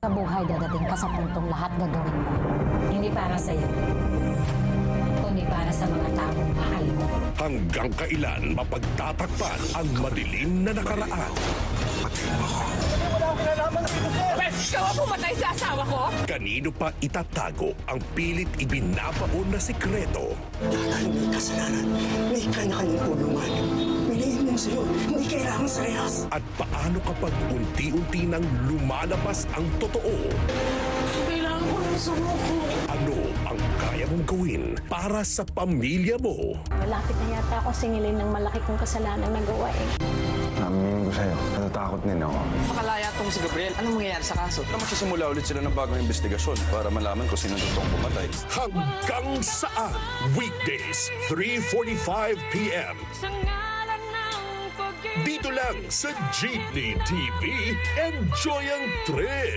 Sa buhay, dadating ka sa puntong lahat gagawin mo. Hindi para sa'yo, kundi para sa mga taong mahal mo. Hanggang kailan mapagtatakpan ang madilim na nakaraan? Ikaw ang pumatay sa asawa ko? Kanino pa itatago ang pilit ibinabaon na sikreto? Dahil may kasalanan, may kanya-kanyang tulungan. Piliin mo sa'yo, hindi kailangan sa rehas. At paano kapag unti-unti nang lumalabas ang totoo? Kailangan ko ng sumuko. Ano ang kaya mong gawin para sa pamilya mo? Malapit na yata ako singilin ng malaki kong kasalanan na gawa eh. Aminin ko sa'yo, natatakot din ako. Makalaya tong si Gabriel. Anong mangyayari sa kaso? Na magsisimula ulit sila ng bagong investigasyon para malaman kung sino totoong pumatay. Hanggang saan? Weekdays, 3:45 p.m. Dito lang sa Jeepney TV. Enjoy ang trip!